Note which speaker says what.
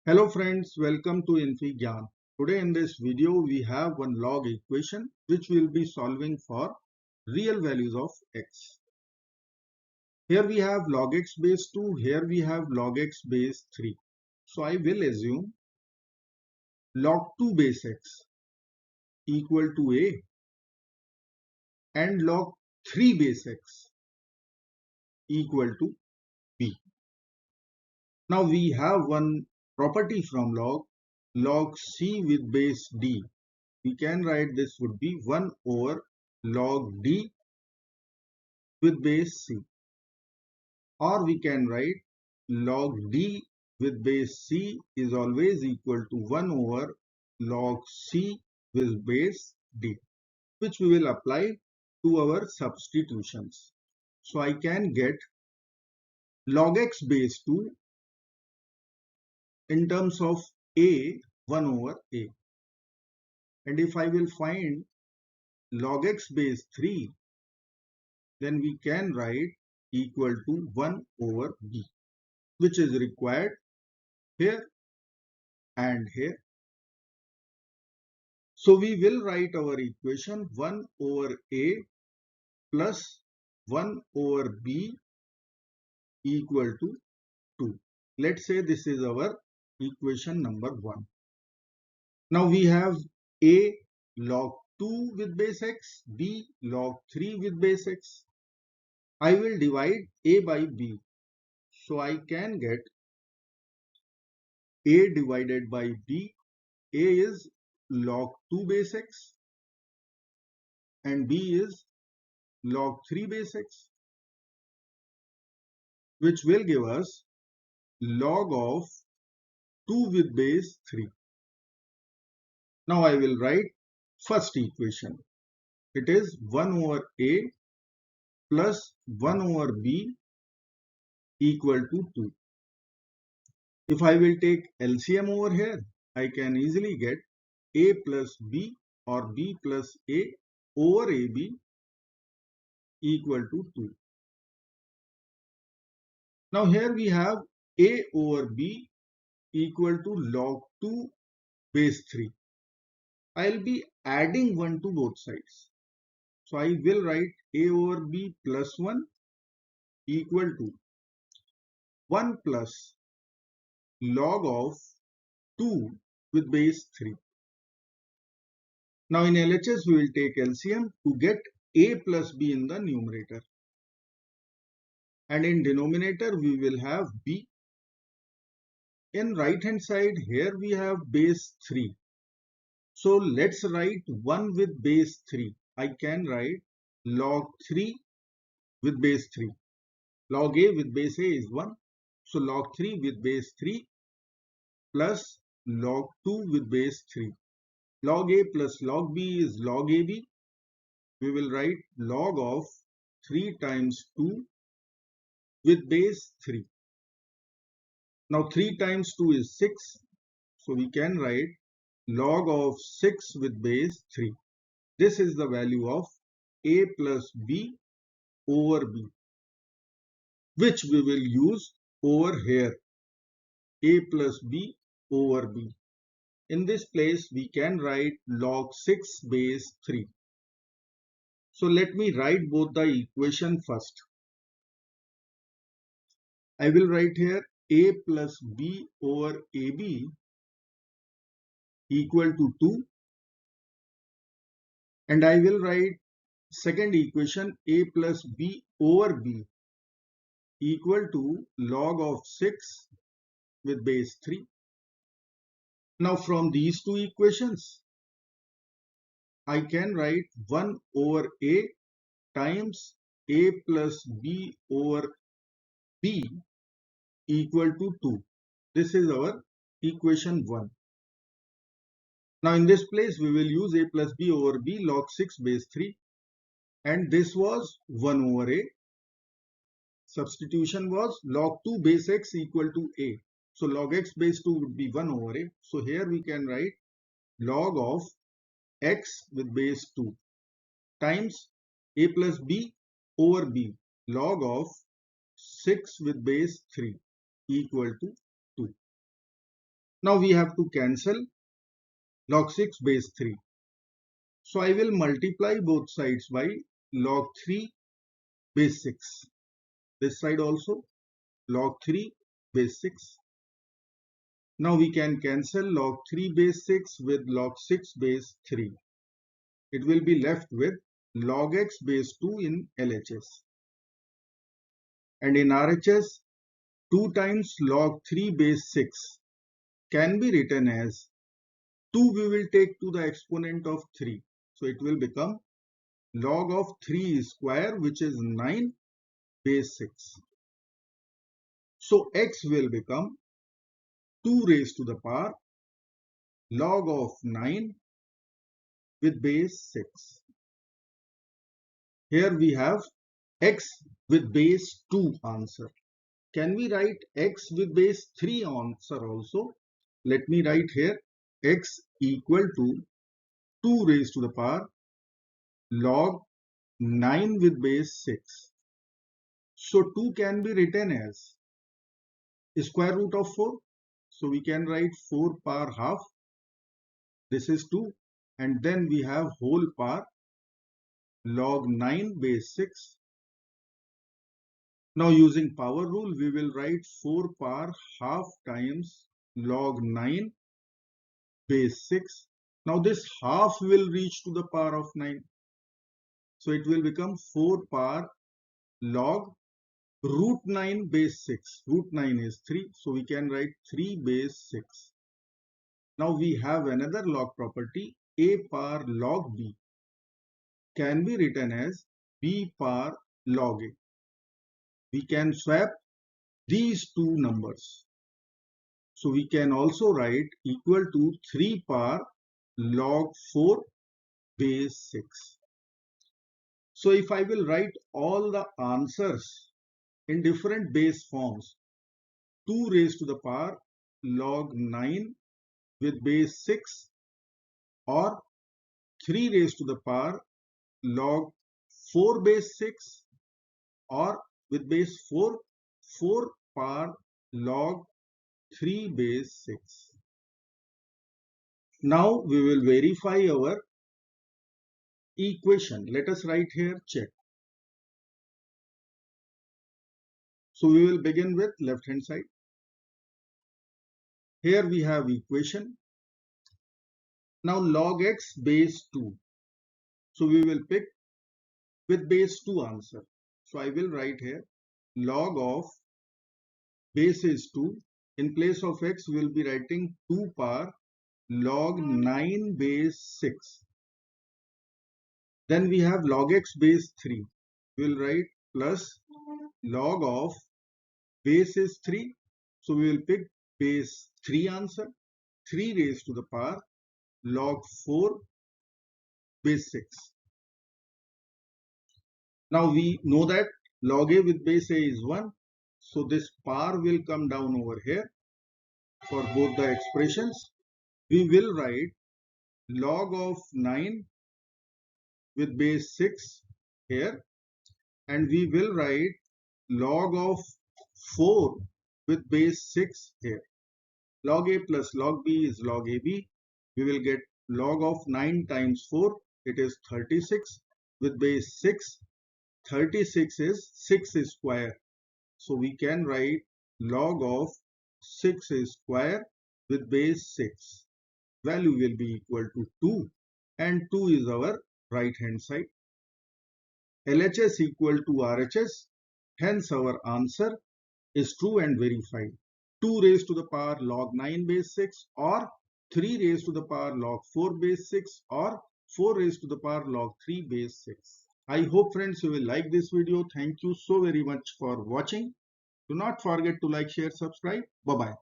Speaker 1: Hello friends, welcome to infyGyan. Today in this video we have one log equation which we will be solving for real values of x. Here we have log x base 2, here we have log x base 3. So I will assume log 2 base x equal to a and log 3 base x equal to b. Now we have one property from log c with base d. We can write this would be 1 over log d with base c, or we can write log d with base c is always equal to 1 over log c with base d, which we will apply to our substitutions. So I can get log x base 2 in terms of a 1 over a, and if I will find log x base 3, then we can write equal to 1 over b, which is required here and here. So we will write our equation 1 over a plus 1 over b equal to 2. Let's say this is our equation number 1. Now we have a log 2 with base x, b log 3 with base x. I will divide a by b. So I can get a divided by b. A is log 2 base x and b is log 3 base x, which will give us log of 2 with base 3. Now I will write first equation. It is 1 over a plus 1 over b equal to 2. If I will take LCM over here, I can easily get a plus b or b plus a over ab equal to 2. Now here we have a over b equal to log 2 base 3. I will be adding 1 to both sides. So I will write a over b plus 1 equal to 1 plus log of 2 with base 3. Now in LHS we will take LCM to get a plus b in the numerator. And in denominator we will have b. In right hand side here we have base 3. So let's write 1 with base 3. I can write log 3 with base 3. Log a with base a is 1. So log 3 with base 3 plus log 2 with base 3. Log a plus log b is log ab. We will write log of 3 times 2 with base 3. Now 3 times 2 is 6. So we can write log of 6 with base 3. This is the value of a plus b over b, which we will use over here. A plus b over b. In this place we can write log 6 base 3. So let me write both the equation first. I will write here a plus b over ab equal to 2, and I will write second equation a plus b over b equal to log of 6 with base 3. Now from these two equations I can write 1 over a times a plus b over b equal to 2. This is our equation 1. Now in this place we will use a plus b over b log 6 base 3, and this was 1 over a. Substitution was log 2 base x equal to a. So log x base 2 would be 1 over a. So here we can write log of x with base 2 times a plus b over b log of 6 with base 3 equal to 2. Now we have to cancel log 6 base 3. So I will multiply both sides by log 3 base 6. This side also log 3 base 6. Now we can cancel log 3 base 6 with log 6 base 3. It will be left with log x base 2 in LHS. And in RHS, 2 times log 3 base 6 can be written as 2 we will take to the exponent of 3. So it will become log of 3 square, which is 9 base 6. So x will become 2 raised to the power log of 9 with base 6. Here we have x with base 2 answer. Can we write x with base 3 answer also? Let me write here x equal to 2 raised to the power log 9 with base 6. So 2 can be written as square root of 4. So we can write 4 power half. This is 2. And then we have whole power log 9 base 6. Now using power rule, we will write 4 power half times log 9 base 6. Now this half will reach to the power of 9. So it will become 4 power log root 9 base 6. Root 9 is 3. So we can write 3 base 6. Now we have another log property, a power log b can be written as b power log a. We can swap these two numbers. So we can also write equal to 3 power log 4 base 6. So if I will write all the answers in different base forms, 2 raised to the power log 9 with base 6 or 3 raised to the power log 4 base 6 or with base 4, 4 power log 3 base 6. Now we will verify our equation. Let us write here check. So we will begin with left hand side. Here we have equation. Now log x base 2. So we will pick with base 2 answer. So I will write here log of base is 2. In place of x we will be writing 2 power log 9 base 6. Then we have log x base 3. We will write plus log of base is 3. So we will pick base 3 answer. 3 raised to the power log 4 base 6. Now we know that log a with base a is 1. So this power will come down over here for both the expressions. We will write log of 9 with base 6 here, and we will write log of 4 with base 6 here. Log a plus log b is log ab. We will get log of 9 times 4. It is 36 with base 6. 36 is 6 square. So we can write log of 6 square with base 6. Value will be equal to 2, and 2 is our right hand side. LHS equal to RHS. Hence our answer is true and verified. 2 raised to the power log 9 base 6 or 3 raised to the power log 4 base 6 or 4 raised to the power log 3 base 6. I hope friends you will like this video. Thank you so very much for watching. Do not forget to like, share, subscribe. Bye bye.